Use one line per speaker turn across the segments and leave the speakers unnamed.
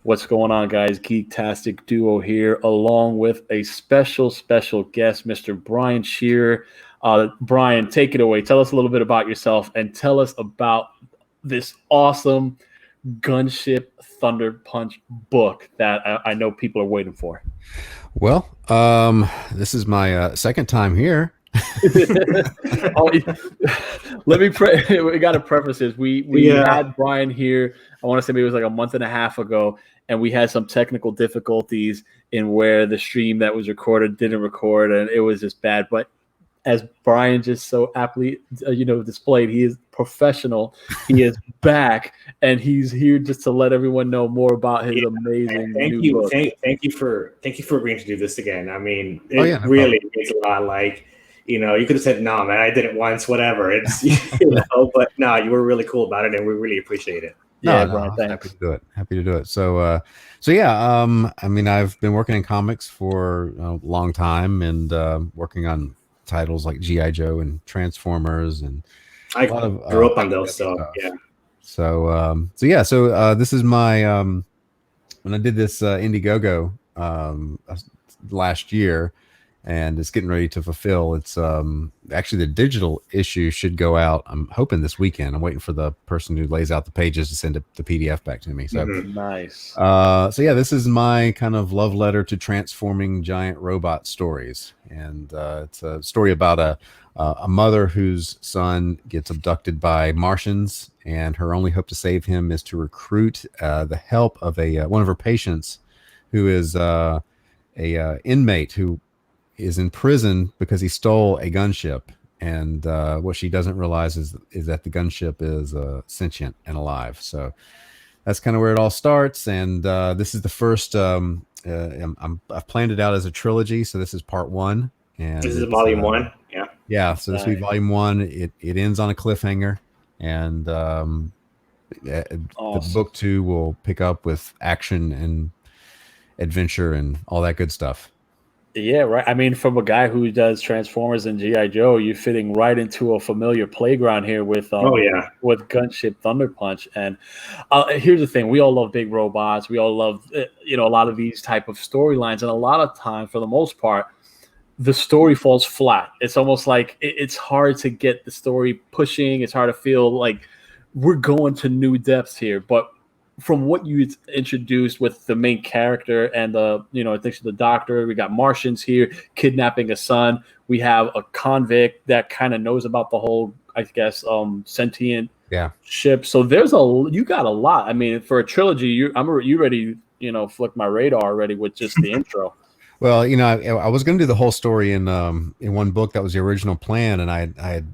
What's going on, guys? Geektastic Duo here, along with a special guest, Mr. Brian Shearer. Brian, take it away. Tell us a little bit about yourself and tell us about this awesome Gunship Thunderpunch book that I know people are waiting for.
Well, this is my second time here.
Let me we got to preface this. We had Brian here, I want to say maybe it was like a month and a half ago, and we had some technical difficulties in where the stream that was recorded didn't record, and it was just bad. But as Brian just so aptly displayed, he is professional. He is back, and he's here just to let everyone know more about his amazing new book.
Thank you for agreeing to do this again. I mean, it really means a lot. Like, you could have said, "No, man, I did it once, whatever." It's but no, you were really cool about it, and we really appreciate it.
Brian, thanks.
Happy to do it. So yeah, I mean, I've been working in comics for a long time, and working on titles like G.I. Joe and Transformers, and
I grew up on those. So yeah.
So this is my when I did this Indiegogo last year, and it's getting ready to fulfill. It's actually the digital issue should go out, I'm hoping this weekend. I'm waiting for the person who lays out the pages to send the PDF back to me. So
nice.
So yeah, this is my kind of love letter to transforming giant robot stories, and it's a story about a mother whose son gets abducted by Martians, and her only hope to save him is to recruit the help of one of her patients, who is a inmate who is in prison because he stole a gunship. And what she doesn't realize is that the gunship is sentient and alive. So that's kind of where it all starts. And this is the first. I've planned it out as a trilogy, so this is part one. And
this is volume one.
Yeah. So this will be volume one. It ends on a cliffhanger, and the book two will pick up with action and adventure and all that good stuff.
Yeah, right. I mean, from a guy who does Transformers and G.I. Joe, you're fitting right into a familiar playground here with with Gunship Thunderpunch. And here's the thing: we all love big robots. We all love a lot of these type of storylines, and a lot of time, for the most part, the story falls flat. It's almost like it's hard to get the story pushing. It's hard to feel like we're going to new depths here, but from what you introduced with the main character and I think the doctor, we got Martians here kidnapping a son. We have a convict that kind of knows about the whole, I guess, sentient ship. So you got a lot. I mean, for a trilogy, you already flicked my radar already with just the intro.
Well, I was going to do the whole story in one book. That was the original plan, and I had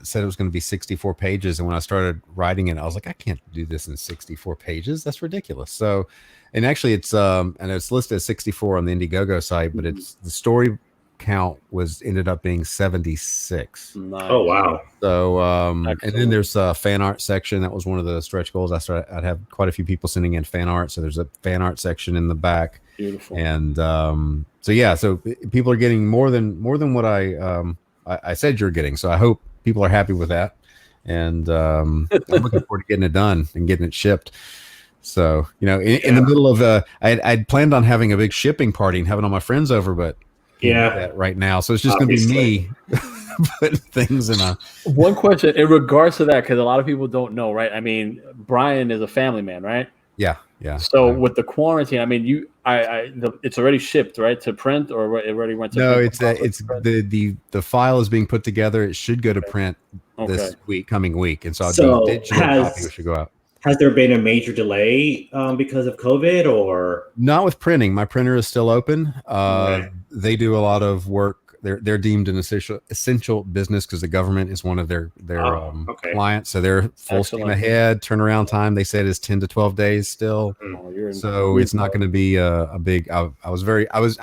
said it was going to be 64 pages. And when I started writing it, I was like, I can't do this in 64 pages. That's ridiculous. So, and actually, it's listed as 64 on the Indiegogo site, but it's the story count ended up being 76.
Nice.
Oh wow!
So, and then there's a fan art section. That was one of the stretch goals. I'd have quite a few people sending in fan art. So there's a fan art section in the back.
Beautiful.
And so people are getting more than what I said you're getting. So I hope people are happy with that, and I'm looking forward to getting it done and getting it shipped. So in the middle of I'd planned on having a big shipping party and having all my friends over, but that right now, so it's just going to be me putting things in a.
One question in regards to that, because a lot of people don't know, right? I mean, Brian is a family man, right?
Yeah.
So with the quarantine, I mean, it's already shipped, right, to print, or it already went to?
No, the file is being put together. It should go to print this coming week, and so digital copy should go out.
Has there been a major delay because of COVID, or
not with printing? My printer is still open. They do a lot of work. They're deemed an essential business because the government is one of their clients. So they're full steam ahead. Turnaround time, they said, is 10 to 12 days still. So it's not going to be a big. I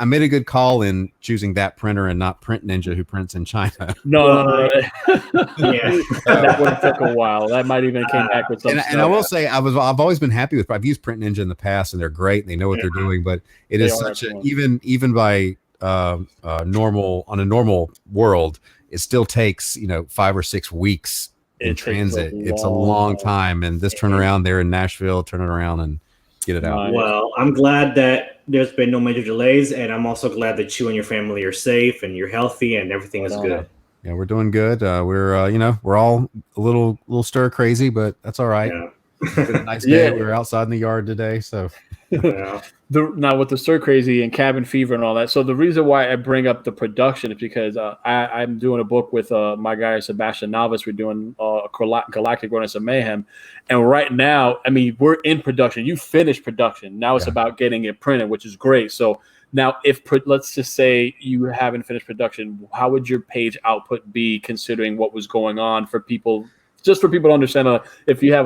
made a good call in choosing that printer and not Print Ninja, who prints in China.
No. That would have took a while. That might even came back with some.
And I will say, I've always been happy with. I've used Print Ninja in the past, and they're great. And they know what they're doing, but it is such even by. On a normal world, it still takes 5 or 6 weeks in transit. It's a long time, and this turnaround there in Nashville, turning around, and get it out.
Well, I'm glad that there's been no major delays, and I'm also glad that you and your family are safe and you're healthy and everything is good.
Yeah, we're doing good. We're we're all a little stir crazy, but that's all right.
Yeah.
It's been a nice day. We were outside in the yard today, so
yeah.
Now with the stir crazy and cabin fever and all that. So the reason why I bring up the production is because I'm doing a book with my guy Sebastian Navas. We're doing Galactic Rodents of Mayhem, and right now, I mean, we're in production. You finished production. Now it's about getting it printed, which is great. So now, if let's just say you haven't finished production, how would your page output be, considering what was going on for people? Just for people to understand, if you have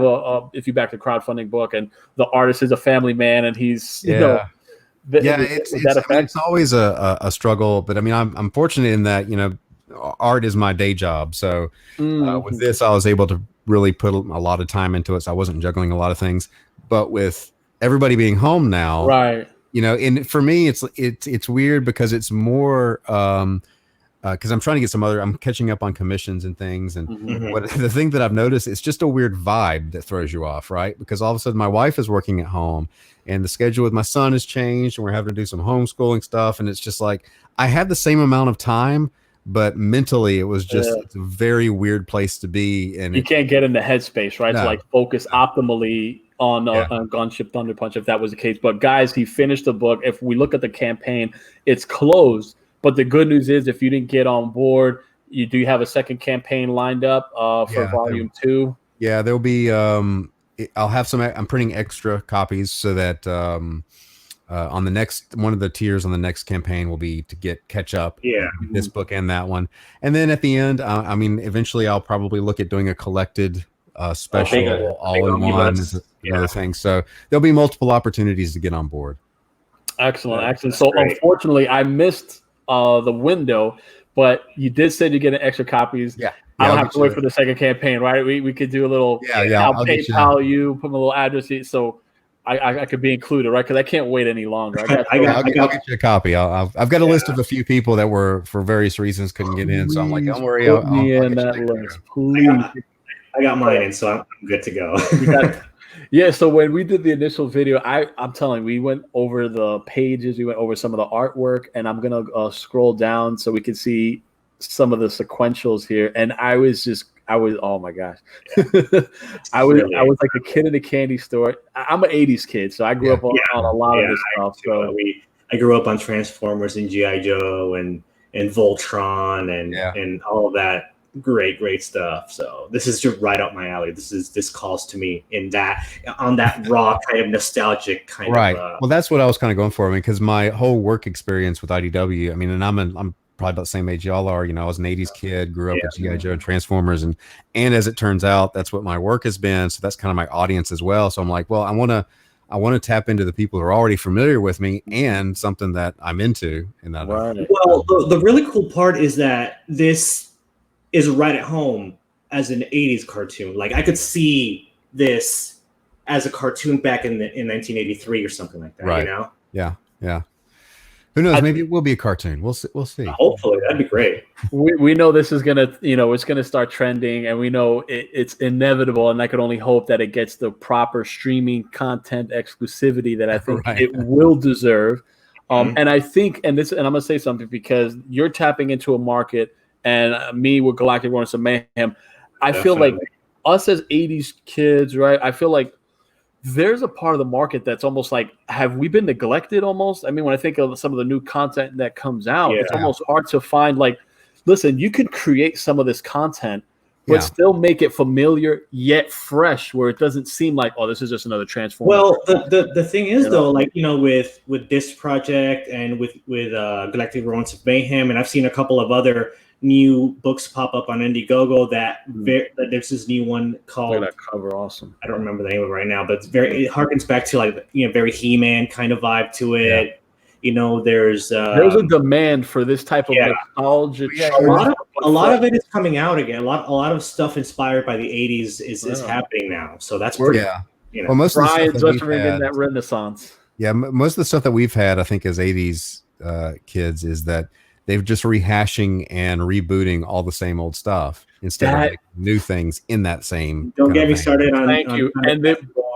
if you back the crowdfunding book and the artist is a family man and he's
it's always a struggle. But I mean, I'm fortunate in that art is my day job. So with this, I was able to really put a lot of time into it. So I wasn't juggling a lot of things. But with everybody being home now,
right?
And for me, it's weird because it's more. Because I'm trying to get I'm catching up on commissions and things. And the thing that I've noticed, it's just a weird vibe that throws you off, right? Because all of a sudden my wife is working at home and the schedule with my son has changed and we're having to do some homeschooling stuff. And it's just like, I had the same amount of time, but mentally it was just it's a very weird place to be. And
you can't get in the headspace, right? To like focus optimally on Gunship Thunderpunch, if that was the case. But guys, he finished the book. If we look at the campaign, it's closed. But the good news is, if you didn't get on board, you do have a second campaign lined up for volume 2.
Yeah, there'll be. I'll have some. I'm printing extra copies so that on the next one of the tiers on the next campaign will be to catch up.
Yeah,
this book and that one, and then at the end, I mean, eventually I'll probably look at doing a collected special all-in-one another thing. So there'll be multiple opportunities to get on board.
Excellent. So unfortunately, I missed the window, but you did say to get an extra copies. I don't have to wait for the second campaign, right? We could do a little I'll PayPal you, put my little address in, so I could be included, right? Because I can't wait any longer.
I'll get you a copy. I've got a list of a few people that were for various reasons couldn't get in, so I'm like, don't worry, I'll
in that list, please.
I got mine in, so I'm good to go.
Yeah, so when we did the initial video, I'm telling you, we went over the pages, we went over some of the artwork, and I'm going to scroll down so we can see some of the sequentials here. And I was, oh my gosh. I was like a kid in a candy store. I'm an 80s kid, so I grew up on a lot of this stuff. So
I grew up on Transformers and G.I. Joe and Voltron and all of that. Great stuff. So this is just right up my alley. This calls to me on that raw kind of nostalgic kind of
well, that's what I was kind of going for. I mean, because my whole work experience with IDW, I mean, and I'm probably about the same age y'all are. I was an 80s kid, grew up with G.I. Joe and Transformers, and as it turns out, that's what my work has been. So that's kind of my audience as well. So I'm like, well, I want to tap into the people who are already familiar with me and something that I'm into. And that
well, the really cool part is that this is right at home as an 80s cartoon. Like I could see this as a cartoon back in 1983 or something like that,
right. Yeah. Who knows? Maybe it will be a cartoon. We'll see.
Hopefully, that'd be great.
We know this is gonna, it's gonna start trending, and we know it's inevitable. And I could only hope that it gets the proper streaming content exclusivity that I think it will deserve. And I think, and I'm gonna say something because you're tapping into a market. And me with Galactic Rodents of Mayhem, I feel like us as 80s kids, right? I feel like there's a part of the market that's almost like, have we been neglected almost? I mean, when I think of some of the new content that comes out, it's almost hard to find, like, listen, you could create some of this content, but still make it familiar yet fresh, where it doesn't seem like, oh, this is just another Transformer.
Well, the thing is, though, like, with this project and with Galactic Rodents of Mayhem, and I've seen a couple of other new books pop up on Indiegogo that there's this new one called.
Look at that cover, awesome.
I don't remember the name of it right now, but it harkens back to like very He-Man kind of vibe to it. There's
a demand for this type of nostalgia.
A lot of it is coming out again. A lot of stuff inspired by the 80s is happening now. So that's pretty.
Well, most of
Brian just in that renaissance.
Yeah, most of the stuff that we've had, I think, as 80s kids, is that they've just rehashing and rebooting all the same old stuff. instead of making new things in that same.
Don't get me started on.
Thank you. And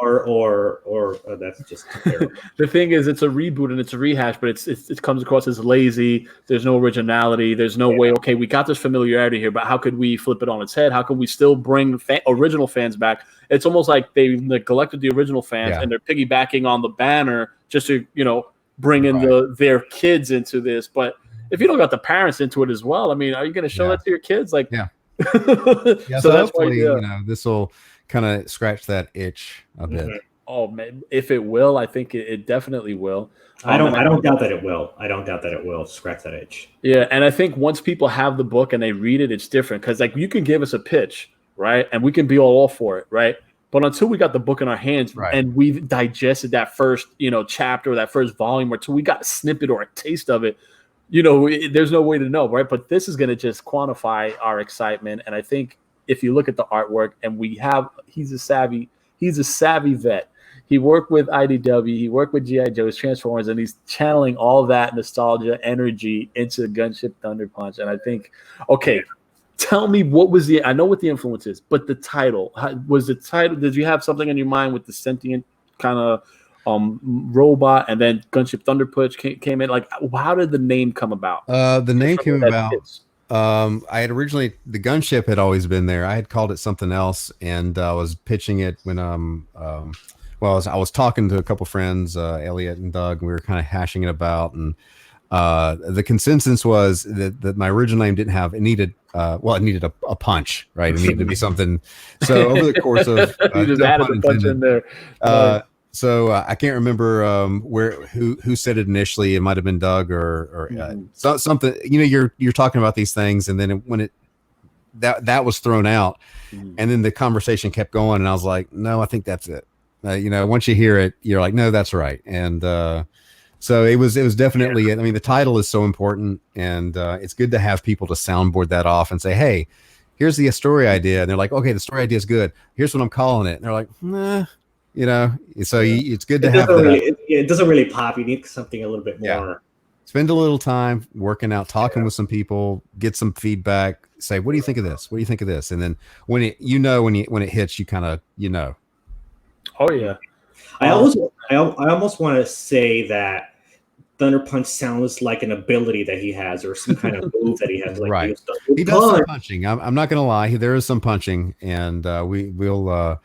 or that's just terrible.
The thing is, it's a reboot and it's a rehash, but it comes across as lazy. There's no originality. There's no way. Okay, we got this familiarity here, but how could we flip it on its head? How can we still bring original fans back? It's almost like they neglected the original fans and they're piggybacking on the banner just to bring in their kids into this. But if you don't got the parents into it as well, I mean, are you going to show that to your kids? Like,
so that's why this will kind of scratch that itch a bit.
Oh man, if it will, I think it definitely will.
I don't doubt that it will. I don't doubt that it will scratch that itch.
Yeah, and I think once people have the book and they read it, it's different because like you can give us a pitch, right, and we can be all for it, right. But until we got the book in our hands and we've digested that first, chapter or that first volume, or until we got a snippet or a taste of it, there's no way to know, right? But this is going to just quantify our excitement. And I think if you look at the artwork, and he's a savvy vet. He worked with IDW, he worked with G.I. Joe's Transformers, and he's channeling all that nostalgia energy into Gunship Thunderpunch. And I think, tell me I know what the influence is, but the title, did you have something in your mind with the sentient kind of robot, and then Gunship Thunderpunch came in? Like, how did the name come about?
The name came about. I had originally, the gunship had always been there. I had called it something else, and I was pitching it when I was talking to a couple friends, Elliot and Doug, and we were kind of hashing it about, and the consensus was that my original name didn't have, it needed a punch, right? It needed to be something. So over the course of
you just added the punch in there.
So I can't remember who said it initially. It might have been Doug or something. You're talking about these things, and then when that was thrown out, and then the conversation kept going, and I was like, no, I think that's it. Once you hear it, you're like, no, that's right. And so it was definitely it. I mean, the title is so important, and it's good to have people to soundboard that off and say, hey, here's the story idea. And they're like, okay, the story idea is good. Here's what I'm calling it. And they're like, nah. So it's good to have that.
It doesn't really pop. You need something a little bit more.
Spend a little time working out, talking with some people, get some feedback. Say, what do you think of this? What do you think of this? And then when it hits, you kind of
Oh yeah.
I almost want to say that Thunderpunch sounds like an ability that he has, or some kind of move that he has. Like
right. He does some punching. I'm not going to lie. There is some punching, and we'll.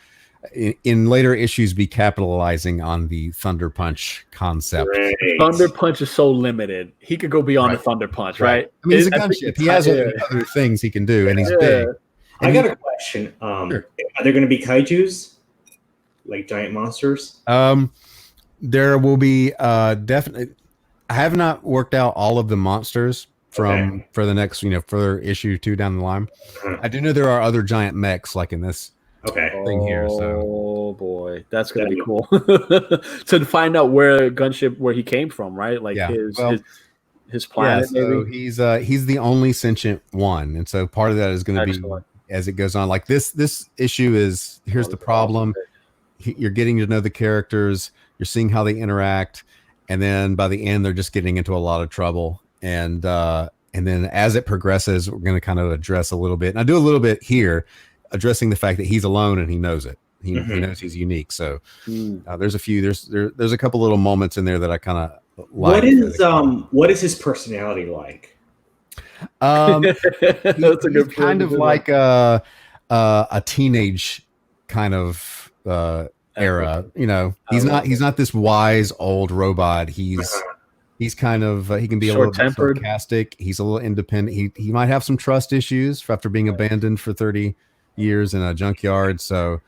In later issues, be capitalizing on the Thunder Punch concept.
Right.
Thunder Punch is so limited. He could go beyond the Thunder Punch, right?
I mean, he's a gunship. He has other things he can do, and he's big.
I got a question. Are there going to be kaijus, like giant monsters?
There will be definitely. I have not worked out all of the monsters for the next, further issue 2 down the line. I do know there are other giant mechs like in this. Thing here. So,
oh boy, that's gonna be cool to find out where he came from, right? Like his planet.
Yeah, so he's the only sentient one, and so part of that is going to be as it goes on. Like this issue is here's the problem. You're getting to know the characters, you're seeing how they interact, and then by the end they're just getting into a lot of trouble. And then as it progresses, we're going to kind of address a little bit, and I do a little bit here, addressing the fact that he's alone and he knows it. He knows he's unique. So there's a couple little moments in there that I kind of like.
What is his personality like?
That's a good
kind of like a teenage kind of era. He's not this wise old robot. He's kind of he can be a little bit sarcastic. He's a little independent. He might have some trust issues after being abandoned for 30 years in a junkyard. So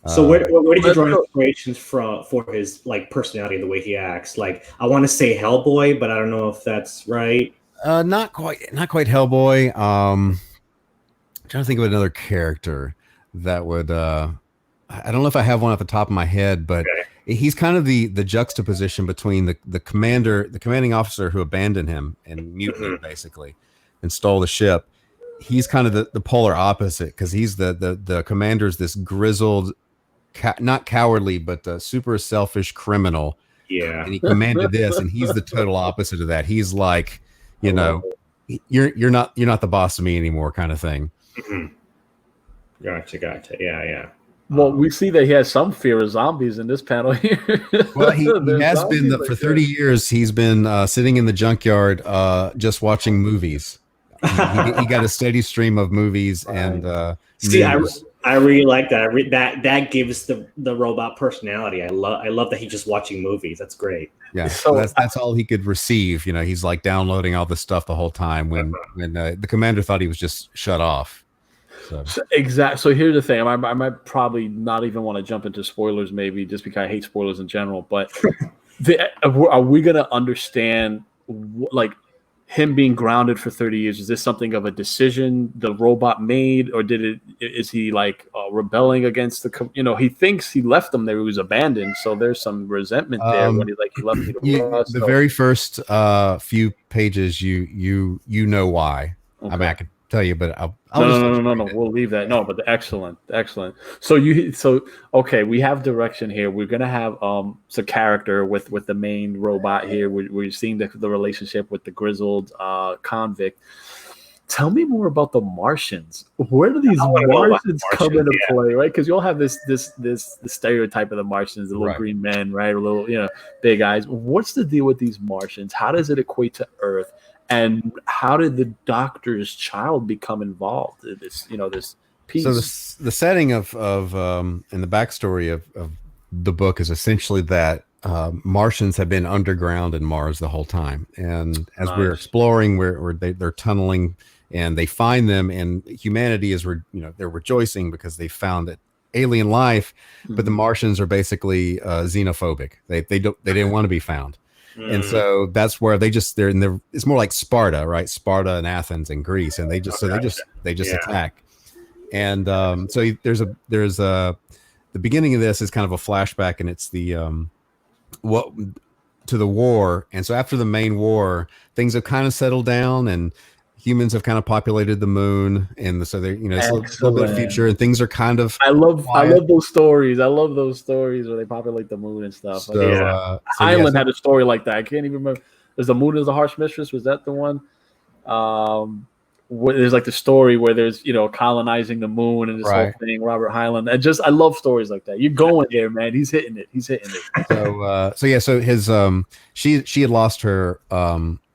where did you draw inspirations for his personality and the way he acts? Like, I want to say Hellboy, but I don't know if that's right.
Not quite Hellboy. I'm trying to think of another character that would I don't know if I have one off the top of my head, but he's kind of the juxtaposition between the commanding officer who abandoned him and mutinied basically and stole the ship. He's kind of the polar opposite, because he's the commander's this grizzled, not cowardly, but super selfish criminal.
Yeah.
And he commanded this, and he's the total opposite of that. He's like, you're not the boss of me anymore, kind of thing.
Gotcha. Yeah.
Well, we see that he has some fear of zombies in this panel here.
Well, he has been for 30 years. He's been sitting in the junkyard, just watching movies. He got a steady stream of movies and
see.
news.
I really like that. That gives the robot personality. I love that he's just watching movies. That's great.
Yeah, so that's all he could receive. You know, he's like downloading all this stuff the whole time when the commander thought he was just shut off. So
exactly. So here's the thing. I might probably not even want to jump into spoilers, maybe just because I hate spoilers in general. But are we going to understand like him being grounded for 30 years? Is this something of a decision the robot made, or is he like rebelling against the? He thinks he left them there. He was abandoned, so there's some resentment there when he left me to
the very first few pages. You know why? Okay. I mean, I could tell you, but I'll
no. We'll leave that. No, but excellent. So okay, we have direction here. We're gonna have some character with the main robot here. We're seeing the relationship with the grizzled convict. Tell me more about the Martians. Where do these Martians come into play, right? Because you'll have this stereotype of the Martians, the little green men, right? A little, big eyes. What's the deal with these Martians? How does it equate to Earth? And how did the doctor's child become involved in this, this piece?
So the setting of and the backstory of the book is essentially that Martians have been underground in Mars the whole time, and as we're exploring, they're tunneling, and they find them, and humanity is they're rejoicing because they found that alien life, but the Martians are basically xenophobic. They didn't want to be found. And so that's where it's more like Sparta, right? Sparta and Athens and Greece, and they just attack. And so there's the beginning of this is kind of a flashback, and it's to the war. And so after the main war, things have kind of settled down, and humans have kind of populated the moon, and so they're it's a little bit of future, and things are kind of.
I love those stories. I love those stories where they populate the moon and stuff. Island had a story like that. I can't even remember. There's the moon is a harsh mistress. Was that the one? There's like the story where there's colonizing the moon and this whole thing. Robert Hyland. I love stories like that. You're going there, man. He's hitting it.
So his she had lost her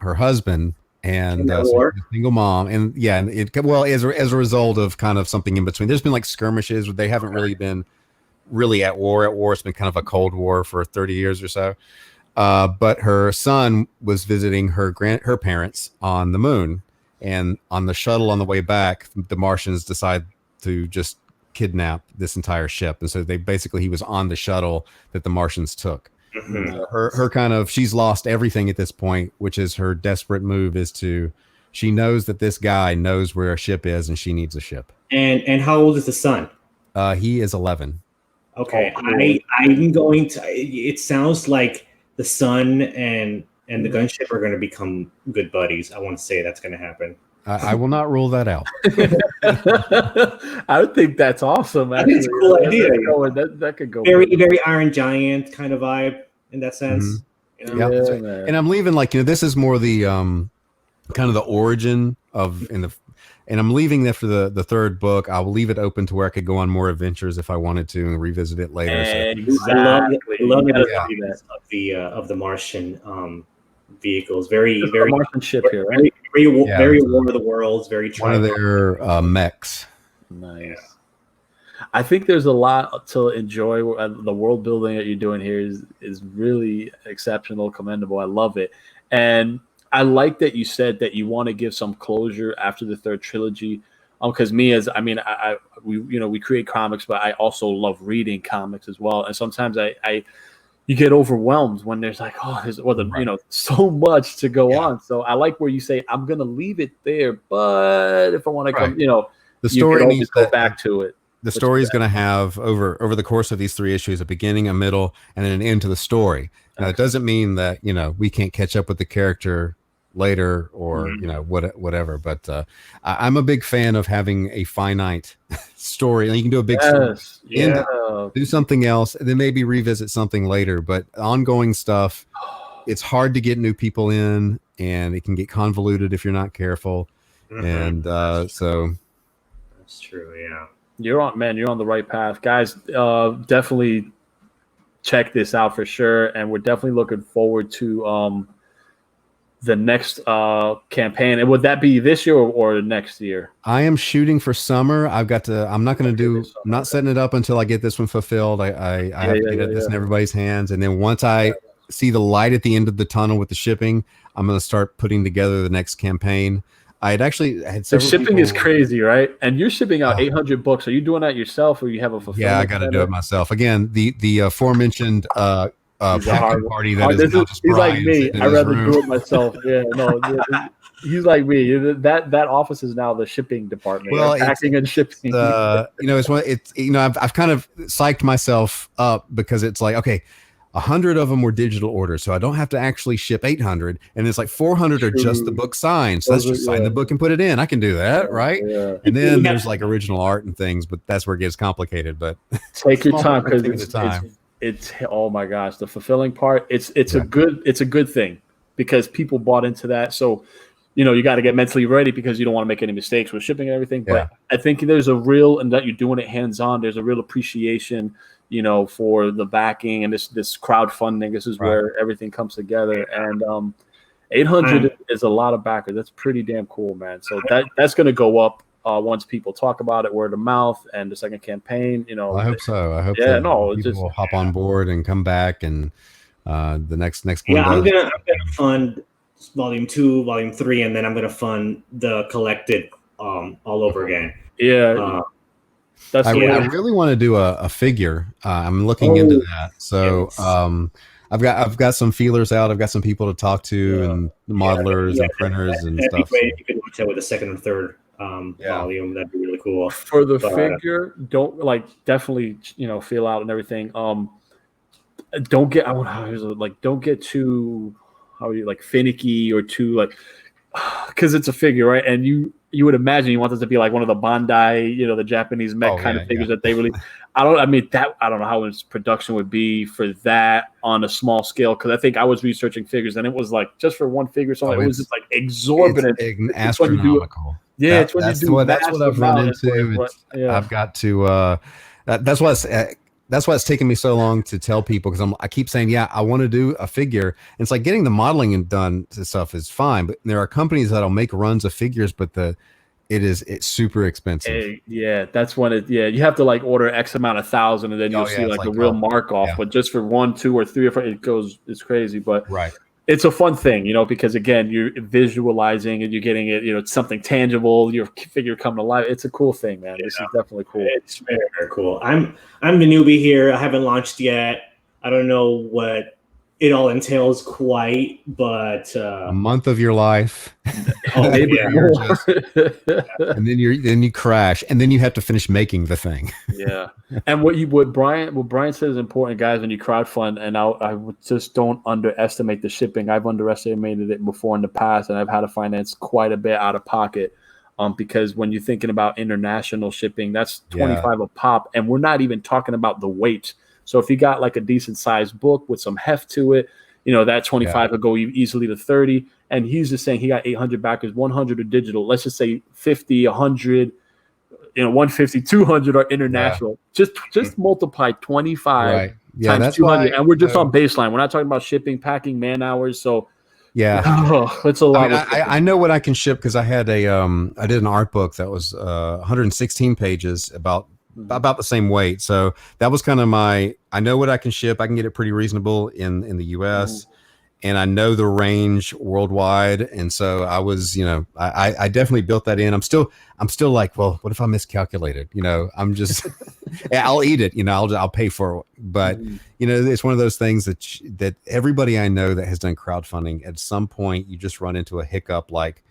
husband. And so a single mom, and as a result of kind of something in between, there's been like skirmishes. They haven't really been at war. It's been kind of a cold war for 30 years or so. But her son was visiting her parents on the moon, and on the shuttle on the way back, the Martians decide to just kidnap this entire ship, and so he was on the shuttle that the Martians took. Her kind of, she's lost everything at this point, which is her desperate move she knows that this guy knows where a ship is and she needs a ship.
And how old is the son?
He is 11.
Okay. I'm going to, it sounds like the son and the gunship are going to become good buddies. I want to say that's going to happen.
I will not rule that out.
I would think that's awesome. Actually.
It's a cool idea.
That could go
very, very Iron Giant kind of vibe in that sense.
Mm-hmm. And I'm leaving this is more the kind of the origin of and I'm leaving after the third book. I will leave it open to where I could go on more adventures if I wanted to and revisit it later.
Exactly.
I love the of the Martian vehicles. Very
Martian ship here, right?
Very War of the Worlds. Very
one of their mechs.
Nice. I think there's a lot to enjoy. The world building that you're doing here is really exceptional, commendable. I love it, and I like that you said that you want to give some closure after the third trilogy. Because we create comics, but I also love reading comics as well. And sometimes you get overwhelmed when there's like, so much to go on. So I like where you say, I'm going to leave it there, but if I want to come,
the story needs
to go back to it.
The story is going to have over the course of these 3 issues, a beginning, a middle, and then an end to the story. Now, it doesn't mean that, we can't catch up with the character later or, whatever. But I'm a big fan of having a finite story. And you can do a big story, do something else, and then maybe revisit something later. But ongoing stuff, it's hard to get new people in, and it can get convoluted if you're not careful. And so...
That's true, yeah.
You're on the right path, guys. Definitely check this out for sure, and we're definitely looking forward to the next campaign. And would that be this year or next year?
I am shooting for summer. I'm not going to do. I'm not setting it up until I get this one fulfilled. I have to get this in everybody's hands, and then once I see the light at the end of the tunnel with the shipping, I'm going to start putting together the next campain. I had
the shipping is crazy, right? And you're shipping out 800 books. Are you doing that yourself, or you have a fulfillment?
Yeah, I got to do it myself. Again, the aforementioned packing party that is now just
he's like me. I'd rather do it myself. Yeah, no, he's like me. That office is now the shipping department.
Well,
packing and shipping.
I've kind of psyched myself up because it's like, okay, 100 of them were digital orders, so I don't have to actually ship 800, and it's like 400 are just the book signed. So let's just sign the book and put it in. I can do that, right? Yeah. And then there's like original art and things, but that's where it gets complicated. But
take your time, because it's oh my gosh, the fulfilling part. It's a good thing because people bought into that. So you got to get mentally ready because you don't want to make any mistakes with shipping and everything. But I think there's a real, and that you're doing it hands on. There's a real appreciation, for the backing and this crowdfunding. This is where everything comes together. And 800 is a lot of backers. That's pretty damn cool, man. So that's going to go up once people talk about it, word of mouth, and the second campaign.
I hope so. I hope people will hop on board and come back, and the next one.
Yeah, I'm gonna fund volume 2, volume 3, and then I'm gonna fund the collected all over again.
Yeah.
I really want to do a figure. I'm looking into that. So I've got some feelers out. I've got some people to talk to, and modelers and printers and stuff.
If you could watch that with the second or third volume, that'd be really cool.
For the figure, don't definitely feel out and everything. Don't get too finicky or too because it's a figure, right? And you would imagine you want this to be like one of the Bandai, the Japanese mech kind of figures that they really. I don't know how much production would be for that on a small scale, because I think I was researching figures and it was like just for one figure, so it was just like exorbitant,
astronomical.
That's what
I've run into. I've got to. That's why it's taken me so long to tell people, because I keep saying, I want to do a figure. And it's like getting the modeling done to stuff is fine, but there are companies that'll make runs of figures, but it's super expensive.
That's when you have to order X amount of thousand, and then you'll see the real mark off. But just for 1, 2, or 3 or 4, it's crazy. But it's a fun thing, because again, you're visualizing and you're getting it, it's something tangible, your figure coming to life. It's a cool thing, man. This is definitely cool.
It's very, very cool. I'm the newbie here. I haven't launched yet. I don't know what it all entails quite, but
a month of your life.
Maybe more.
And then you crash, and then you have to finish making the thing.
And what Brian says is important, guys, when you crowdfund, and I just don't underestimate the shipping. I've underestimated it before in the past, and I've had to finance quite a bit out of pocket. Because when you're thinking about international shipping, that's $25 a pop, and we're not even talking about the weight. So if you got a decent sized book with some heft to it, that 25 could go easily to 30. And he's just saying he got 800 backers, 100 are digital. Let's just say 50, 100, 150, 200 are international. Just multiply 25 times 200, and we're just on baseline. We're not talking about shipping, packing, man hours. So it's a lot.
I know what I can ship, because I had I did an art book that was 116 pages about the same weight. So that was kind of I know what I can ship. I can get it pretty reasonable in the US, and I know the range worldwide. And so I was, I definitely built that in. I'm still like, well, what if I miscalculated? I'm just, I'll eat it, I'll pay for it. But, it's one of those things that everybody I know that has done crowdfunding, at some point you just run into a hiccup, like,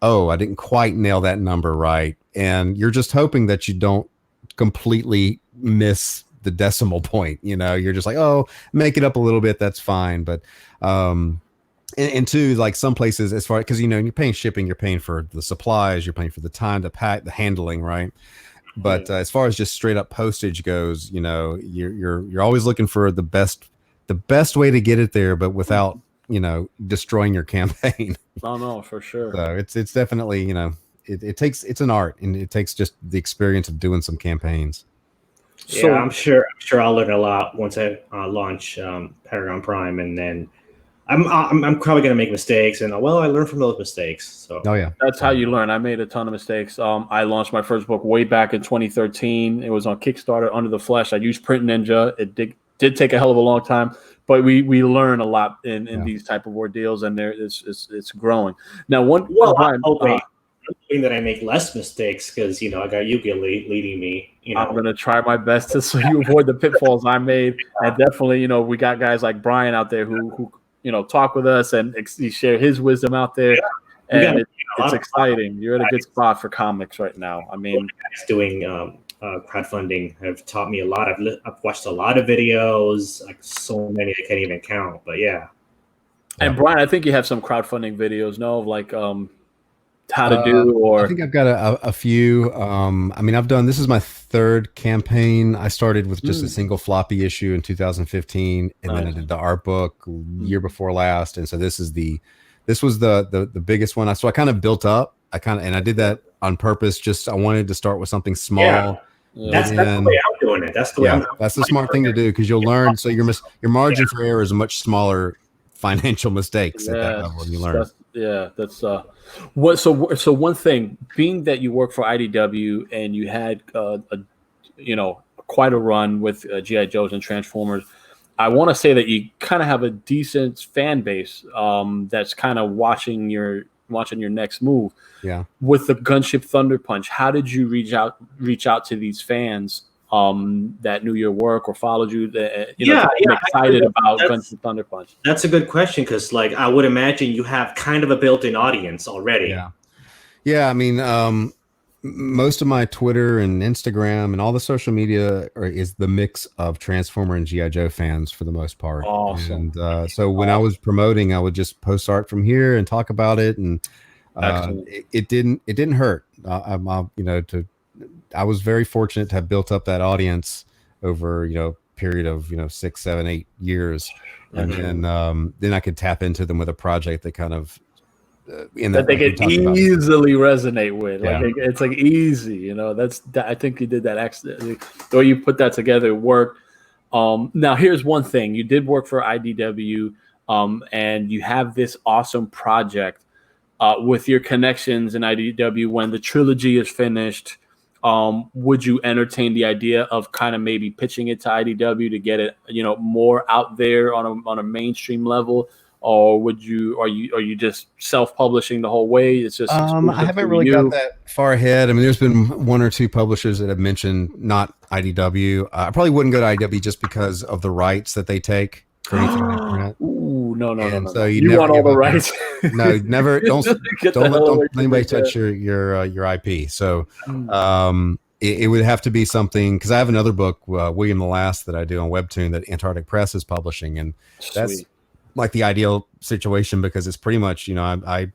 oh, I didn't quite nail that number right. And you're just hoping that you don't completely miss the decimal point. You're just like, oh, make it up a little bit, that's fine. But and two, some places, as far, because you're paying shipping, you're paying for the supplies, you're paying for the time to pack, the handling, right? But as far as just straight up postage goes, you're always looking for the best way to get it there, but without destroying your campaign.
No, for sure.
So it's definitely it's an art, and it takes just the experience of doing some campaigns.
So, yeah, I'm sure I'll learn a lot once I launch Paragon Prime, and then I'm probably gonna make mistakes, and I learn from those mistakes. So
that's how you learn. I made a ton of mistakes. I launched my first book way back in 2013. It was on Kickstarter, Under the Flesh. I used Print Ninja. It did take a hell of a long time, but we learn a lot in these type of ordeals, and it's growing. Now,
I'm hoping that I make less mistakes because I got Yuki leading me.
I'm gonna try my best so you avoid the pitfalls I made, and definitely, we got guys like Brian out there who talk with us and he share his wisdom out there, and it's exciting. You're at a good spot for comics right now. I mean,
guys doing crowdfunding have taught me a lot. I've watched a lot of videos, like so many I can't even count. But yeah.
And Brian, I think you have some crowdfunding videos, of like how to do, or
I think I've got a few. I mean, this is my third campaign. I started with just a single floppy issue in 2015, and then I did the art book year before last, and so this was the biggest one. So I kind of built up. And I did that on purpose. Just I wanted to start with something small.
Yeah. That's the way I'm doing it. That's the way.
That's the smart thing to do, because you'll learn. So your margin for error is a much smaller financial mistakes at that level. You learn.
That's what. So one thing, being that you work for IDW and you had quite a run with GI Joes and Transformers, I want to say that you kind of have a decent fan base that's kind of watching your next move.
Yeah.
With the Gunship Thunderpunch, how did you reach out to these fans that knew your work or followed you? Excited about Gunship Thunderpunch.
That's a good question, because I would imagine you have kind of a built-in audience already.
Yeah. I mean, most of my Twitter and Instagram and all the social media is the mix of Transformer and GI Joe fans for the most part.
Awesome.
And so when I was promoting, I would just post art from here and talk about it, and it didn't hurt. I was very fortunate to have built up that audience over a period of 6, 7, 8 years, and then I could tap into them with a project that kind of
that they could easily resonate with. It's like easy, I think you did that accidentally. The way you put that together worked. Now here's one thing: you did work for IDW, and you have this awesome project with your connections in IDW. When the trilogy is finished, would you entertain the idea of kind of maybe pitching it to IDW to get it, more out there on a mainstream level? Or are you just self-publishing the whole way? It's just
I haven't really got that far ahead. I mean, there's been one or two publishers that have mentioned not IDW. I probably wouldn't go to IDW just because of the rights that they take for anything they print.
Ooh, no.
So
you want all the rights?
No, never. Don't let anybody touch your IP. So it would have to be something, because I have another book, William the Last, that I do on Webtoon that Antarctic Press is publishing, and that's like the ideal situation, because it's pretty much, I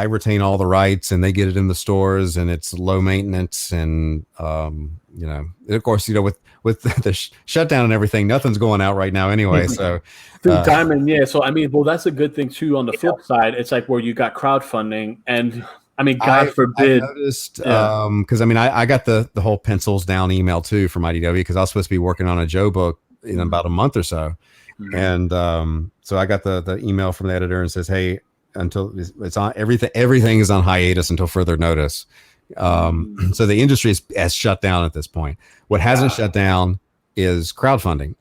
retain all the rights and they get it in the stores, and it's low maintenance, and of course, with the shutdown and everything, nothing's going out right now anyway. So
timing, So I mean, that's a good thing too. On the flip side, it's like where you got crowdfunding, and I mean, God forbid.
I noticed, because I got the whole pencils down email too from IDW, because I was supposed to be working on a Joe book in about a month or so. And so I got the email from the editor and says, hey, until it's on, everything is on hiatus until further notice. So the industry has shut down at this point. What hasn't shut down is crowdfunding.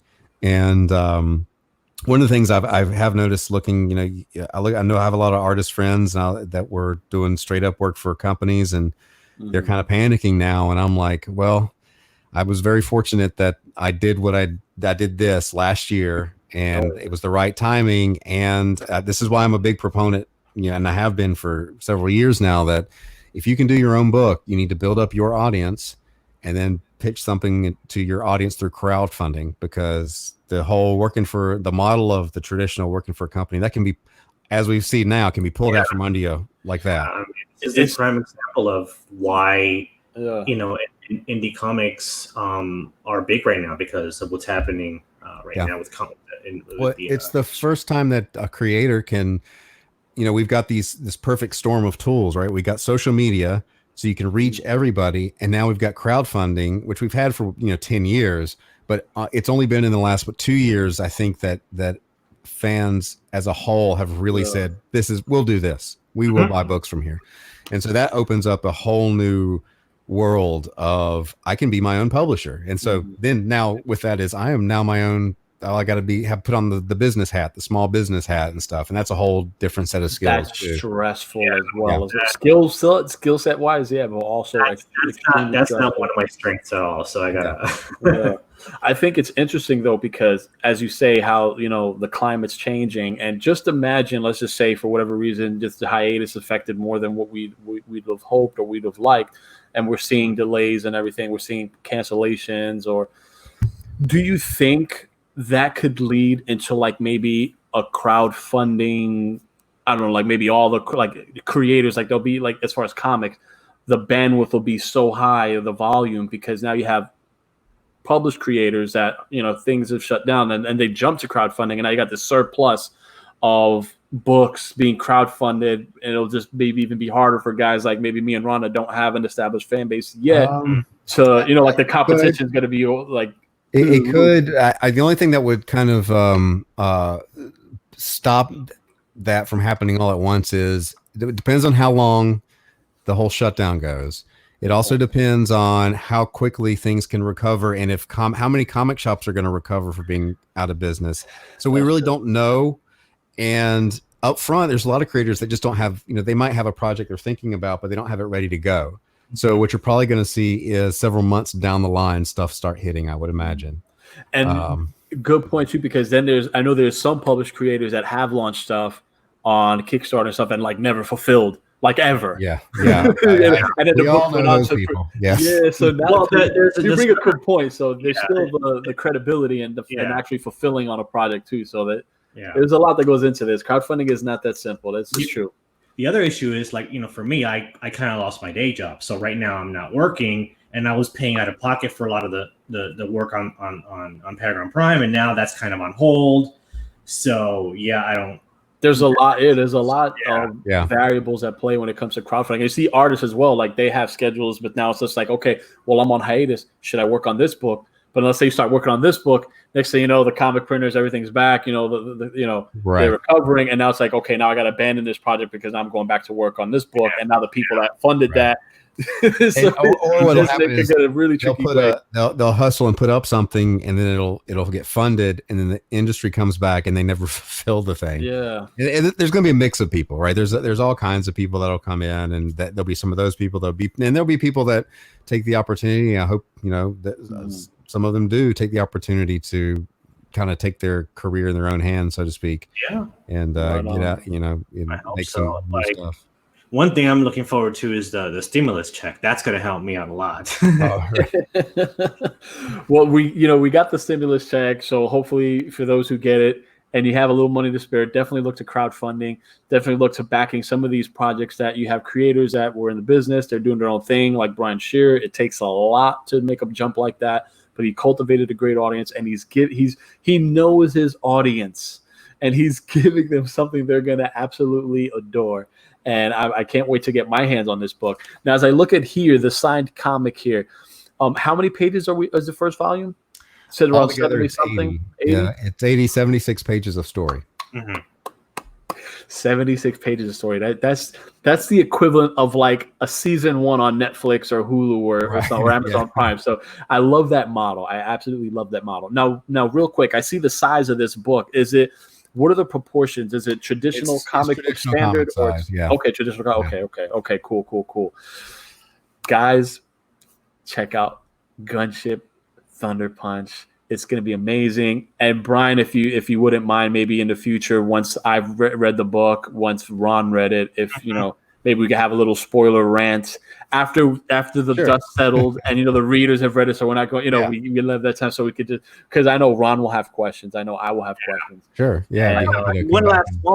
And one of the things I have noticed looking, I know I have a lot of artist friends now that were doing straight up work for companies, and they're kind of panicking now. And I'm like, well, I was very fortunate that I did what I did this last year, and it was the right timing. And this is why I'm a big proponent, and I have been for several years now, that if you can do your own book, you need to build up your audience and then pitch something to your audience through crowdfunding, because the whole the model of the traditional working for a company, that can be, as we've seen now, can be pulled out from under you like that.
It's a prime example of why, indie comics are big right now, because of what's happening now with comics.
It's the first time that a creator can we've got this perfect storm of tools, right? We got social media, so you can reach everybody, and now we've got crowdfunding, which we've had for 10 years, but it's only been in the last 2 years, I think, that fans as a whole have really said, we'll do this. We will buy books from here. And so that opens up a whole new world of, I can be my own publisher. And so then now with that is, I am now my own, I got to have put on the business hat, the small business hat and stuff. And that's a whole different set of skills.
That's too stressful as well. Skill set wise. Yeah. But also
that's not one of my strengths at all. So I gotta,
I think it's interesting though, because as you say, how, the climate's changing, and just imagine, let's just say for whatever reason, just the hiatus affected more than what we'd have hoped or we'd have liked. And we're seeing delays and everything. We're seeing cancellations. Or do you think that could lead into like maybe a crowdfunding? I don't know, like maybe all the creators, like they'll be like, as far as comics, the bandwidth will be so high, the volume, because now you have published creators that, things have shut down and they jump to crowdfunding, and now you got this surplus of books being crowdfunded, and it'll just maybe even be harder for guys like maybe me and Ron that don't have an established fan base yet to, like the competition is going to be like.
It could. The only thing that would kind of stop that from happening all at once is it depends on how long the whole shutdown goes. It also depends on how quickly things can recover, and if how many comic shops are going to recover for being out of business. So we really don't know. And up front, there's a lot of creators that just don't have, they might have a project they're thinking about, but they don't have it ready to go. So what you're probably going to see is several months down the line, stuff start hitting, I would imagine.
And good point too, because then I know there's some published creators that have launched stuff on Kickstarter and stuff and like never fulfilled, like ever.
Yeah.
And then
we all know those people. Yes.
Yeah. So now you bring a good point. So there's still the credibility and actually fulfilling on a project too. So that there's a lot that goes into this. Crowdfunding is not that simple. That's true.
The other issue is for me, I kind of lost my day job. So right now I'm not working, and I was paying out of pocket for a lot of the work on Paragon Prime, and now that's kind of on hold. So
There's a lot of variables at play when it comes to crowdfunding. You see artists as well, like they have schedules, but now it's just like, okay, well, I'm on hiatus. Should I work on this book? But let's say you start working on this book, next thing you know, the comic printers, everything's back. They're recovering, and now it's like, okay, now I got to abandon this project because I'm going back to work on this book, and now the people that funded that. So
what'll happen is they'll hustle and put up something, and then it'll get funded, and then the industry comes back, and they never fulfill the thing.
Yeah,
and there's going to be a mix of people, right? There's all kinds of people that'll come in, and there'll be some of those people and there'll be people that take the opportunity. I hope that some of them do take the opportunity to kind of take their career in their own hands, so to speak.
Yeah,
and get out, make some new stuff.
One thing I'm looking forward to is the stimulus check. That's going to help me out a lot.
Well, we got the stimulus check, so hopefully for those who get it and you have a little money to spare, definitely look to crowdfunding. Definitely look to backing some of these projects that you have creators that were in the business. They're doing their own thing, like BRIAN SHEARER. It takes a lot to make a jump like that, but he cultivated a great audience, and he knows his audience, and he's giving them something they're going to absolutely adore. And I can't wait to get my hands on this book. Now, as I look at here, the signed comic here, how many pages is the first volume? Said around 70 something.
80? Yeah, it's 76 pages of story.
76 pages of story. That's the equivalent of like a season 1 on Netflix or Hulu or Amazon Prime. So I love that model. I absolutely love that model. Now, real quick, I see the size of this book. What are the proportions? Is it traditional comic book standard? Okay, traditional. Okay, cool. Guys, check out Gunship Thunderpunch. It's going to be amazing. And Brian, if you wouldn't mind, maybe in the future, once I've read the book, once Ron read it, maybe we could have a little spoiler rant after the dust settled and the readers have read it, so we're not going. We love that time, so we could just, because I know Ron will have questions. I know I will have questions.
Sure. Yeah.
One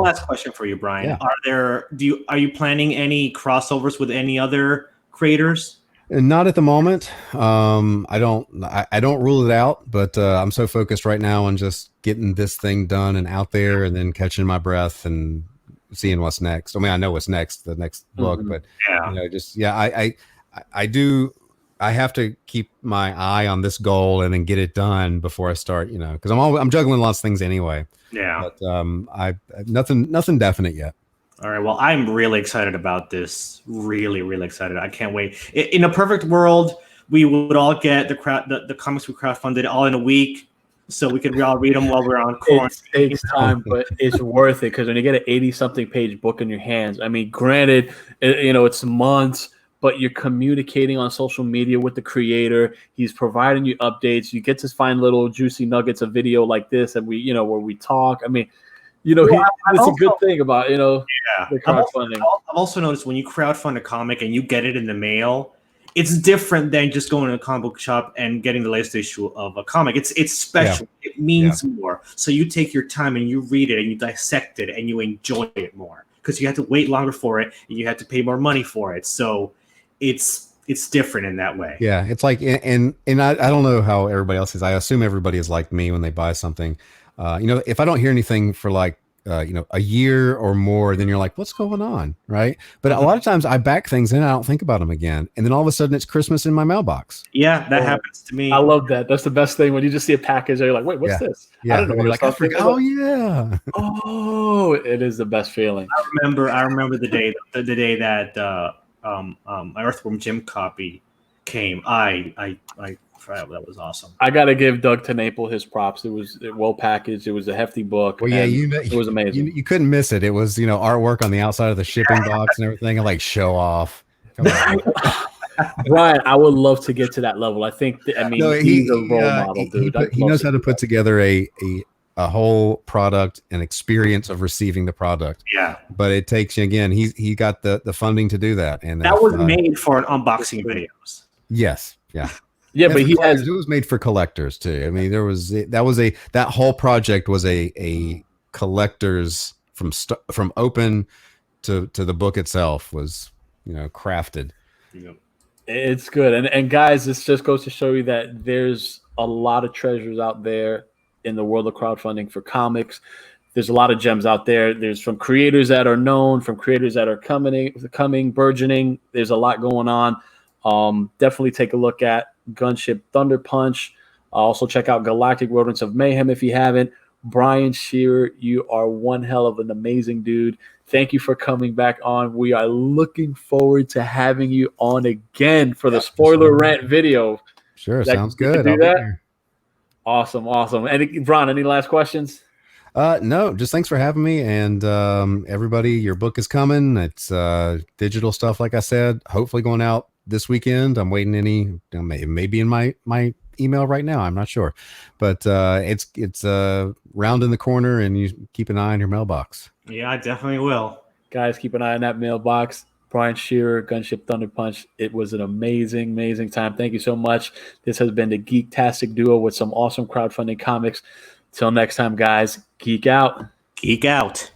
last question for you, Brian. Yeah. Are you planning any crossovers with any other creators?
Not at the moment. I don't rule it out, but I'm so focused right now on just getting this thing done and out there, and then catching my breath and seeing what's next. I mean, I know what's next, the next book, but I have to keep my eye on this goal and then get it done before I start, because I'm juggling lots of things anyway.
Yeah.
But nothing definite yet.
All right. Well, I'm really excited about this. Really, really excited. I can't wait. In a perfect world, we would all get the comics we crowdfunded all in a week, so we could all read them while we're on quarantine.
It takes time, but it's worth it, because when you get an 80-something page book in your hands, I mean, granted, it's months, but you're communicating on social media with the creator. He's providing you updates. You get to find little juicy nuggets of video like this, and where we talk. I mean, it's a good thing about the crowdfunding.
I've also noticed when you crowdfund a comic and you get it in the mail, it's different than just going to a comic book shop and getting the latest issue of a comic. It's special. Yeah. It means more. So you take your time and you read it and you dissect it and you enjoy it more, because you have to wait longer for it and you have to pay more money for it. So it's different in that way.
Yeah, it's like, and I don't know how everybody else is. I assume everybody is like me when they buy something. If I don't hear anything for like a year or more, then you're like, what's going on, right? But a lot of times I back things in, I don't think about them again, and then all of a sudden it's Christmas in my mailbox.
Yeah, that happens to me.
I love that. That's the best thing when you just see a package and you're like, wait, what's this?
Yeah, I don't know. You're like, oh yeah.
Oh, it is the best feeling.
I remember the day that my Earthworm Jim copy came. That was awesome.
I got to give Doug TeNapel his props. It was well packaged. It was a hefty book.
Well, yeah,
it was amazing.
You couldn't miss it. It was artwork on the outside of the shipping box and everything, and like show off.
Brian, I would love to get to that level. I think. He's a role model, dude.
He knows how to put together a whole product and experience of receiving the product.
Yeah,
but it takes, again, he got the funding to do that, and
that was made for an unboxing videos.
Yes, yeah.
Yeah, but
it was made for collectors too. I mean, that whole project was a collector's from open to the book itself was crafted.
Yep.
It's good, and guys, this just goes to show you that there's a lot of treasures out there in the world of crowdfunding for comics. There's a lot of gems out there. There's from creators that are known, from creators that are coming, burgeoning. There's a lot going on. Definitely take a look at GUNSHIP THUNDERPUNCH. Also check out Galactic Rodents of Mayhem if you haven't. BRIAN SHEARER, you are one hell of an amazing dude. Thank you for coming back on. We are looking forward to having you on again for the spoiler rant video.
Sure, sounds good.
I'll do that. Awesome. And Ron, any last questions?
No, just thanks for having me. And everybody, your book is coming. It's digital stuff, like I said, hopefully going out this weekend. I'm waiting maybe in my email right now. I'm not sure, but it's round in the corner, and you keep an eye on your mailbox.
Yeah, I definitely will.
Guys, keep an eye on that mailbox. BRIAN SHEARER, GUNSHIP THUNDERPUNCH. It was an amazing, amazing time. Thank you so much. This has been the Geektastic Duo with some awesome crowdfunding comics. Till next time, guys, geek out.
Geek out.